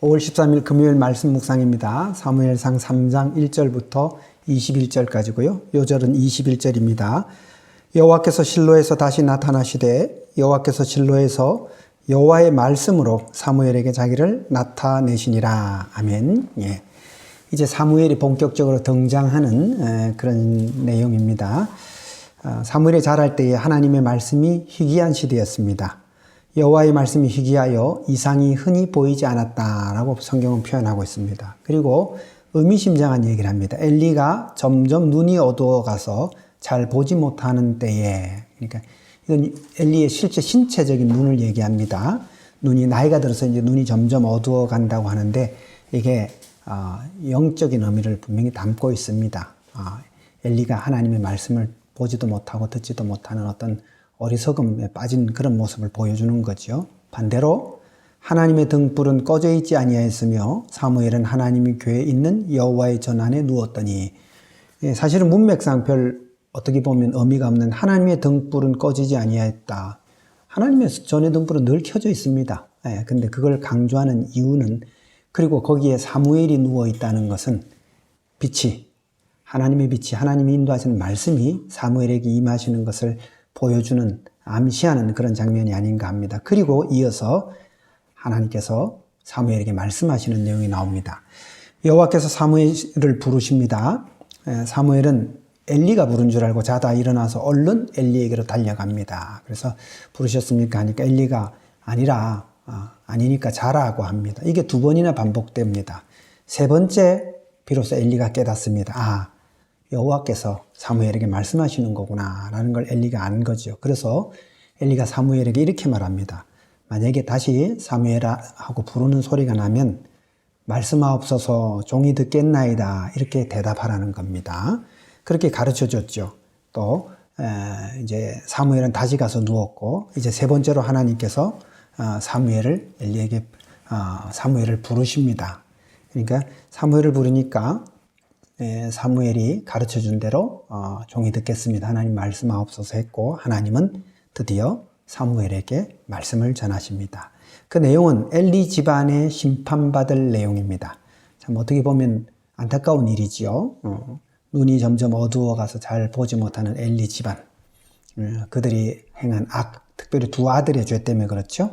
5월 13일 금요일 말씀 묵상입니다. 사무엘상 3장 1절부터 21절까지고요. 요절은 21절입니다. 여호와께서 실로에서 다시 나타나시되 여호와께서 실로에서 여호와의 말씀으로 사무엘에게 자기를 나타내시니라. 아멘. 예. 이제 사무엘이 본격적으로 등장하는 그런 내용입니다. 사무엘이 자랄 때에 하나님의 말씀이 희귀한 시대였습니다. 여호와의 말씀이 희귀하여 이상이 흔히 보이지 않았다라고 성경은 표현하고 있습니다. 그리고 의미심장한 얘기를 합니다. 엘리가 점점 눈이 어두워가서 잘 보지 못하는 때에, 그러니까 이건 엘리의 실제 신체적인 눈을 얘기합니다. 눈이 나이가 들어서 이제 눈이 점점 어두워 간다고 하는데 이게 영적인 의미를 분명히 담고 있습니다. 엘리가 하나님의 말씀을 보지도 못하고 듣지도 못하는 어떤 어리석음에 빠진 그런 모습을 보여주는 거죠. 반대로 하나님의 등불은 꺼져 있지 아니하였으며 사무엘은 하나님이 교회에 있는 여호와의 전안에 누웠더니, 사실은 문맥상 별 어떻게 보면 의미가 없는 하나님의 등불은 꺼지지 아니하였다. 하나님의 전의 등불은 늘 켜져 있습니다. 근데 그걸 강조하는 이유는, 그리고 거기에 사무엘이 누워 있다는 것은 하나님의 빛이, 하나님이 인도하시는 말씀이 사무엘에게 임하시는 것을 보여주는, 암시하는 그런 장면이 아닌가 합니다. 그리고 이어서 하나님께서 사무엘에게 말씀하시는 내용이 나옵니다. 여호와께서 사무엘을 부르십니다. 사무엘은 엘리가 부른 줄 알고 자다 일어나서 얼른 엘리에게로 달려갑니다. 그래서 부르셨습니까 하니까 엘리가 아니니까 자라고 합니다. 이게 두 번이나 반복됩니다. 세 번째 비로소 엘리가 깨닫습니다. 여호와께서 사무엘에게 말씀하시는 거구나 라는 걸 엘리가 안 거죠. 그래서 엘리가 사무엘에게 이렇게 말합니다. 만약에 다시 사무엘하고 부르는 소리가 나면 말씀하옵소서, 종이 듣겠나이다, 이렇게 대답하라는 겁니다. 그렇게 가르쳐 줬죠. 또 이제 사무엘은 다시 가서 누웠고, 이제 세 번째로 하나님께서 엘리에게 사무엘을 부르십니다. 그러니까 사무엘을 부르니까 사무엘이 가르쳐준 대로 종이 듣겠습니다, 하나님 말씀하옵소서 했고, 하나님은 드디어 사무엘에게 말씀을 전하십니다. 그 내용은 엘리 집안에 심판받을 내용입니다. 참 어떻게 보면 안타까운 일이지요. 눈이 점점 어두워가서 잘 보지 못하는 엘리 집안, 그들이 행한 악, 특별히 두 아들의 죄 때문에 그렇죠.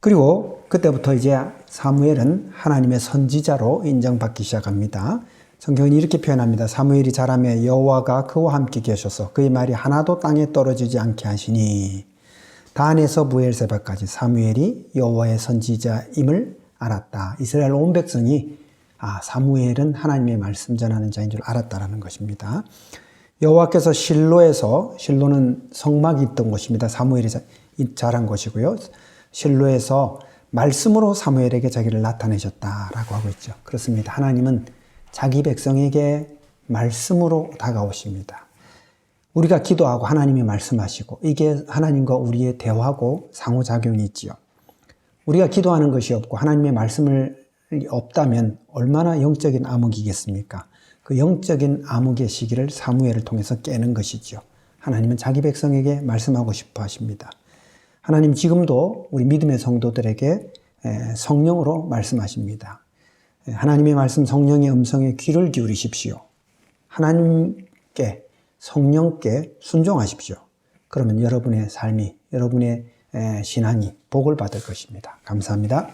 그리고 그때부터 이제 사무엘은 하나님의 선지자로 인정받기 시작합니다. 성경은 이렇게 표현합니다. 사무엘이 자라매 여호와가 그와 함께 계셔서 그의 말이 하나도 땅에 떨어지지 않게 하시니, 단에서 브엘세바까지 사무엘이 여호와의 선지자임을 알았다. 이스라엘 온 백성이 사무엘은 하나님의 말씀 전하는 자인 줄 알았다라는 것입니다. 여호와께서 실로는 성막이 있던 곳입니다. 사무엘이 자란 곳이고요. 실로에서 말씀으로 사무엘에게 자기를 나타내셨다라고 하고 있죠. 그렇습니다. 하나님은 자기 백성에게 말씀으로 다가오십니다. 우리가 기도하고 하나님이 말씀하시고, 이게 하나님과 우리의 대화고 상호작용이 있지요. 우리가 기도하는 것이 없고 하나님의 말씀이 없다면 얼마나 영적인 암흑이겠습니까? 그 영적인 암흑의 시기를 사무엘을 통해서 깨는 것이죠. 하나님은 자기 백성에게 말씀하고 싶어 하십니다. 하나님 지금도 우리 믿음의 성도들에게 성령으로 말씀하십니다. 하나님의 말씀, 성령의 음성에 귀를 기울이십시오. 하나님께, 성령께 순종하십시오. 그러면 여러분의 삶이, 여러분의 신앙이 복을 받을 것입니다. 감사합니다.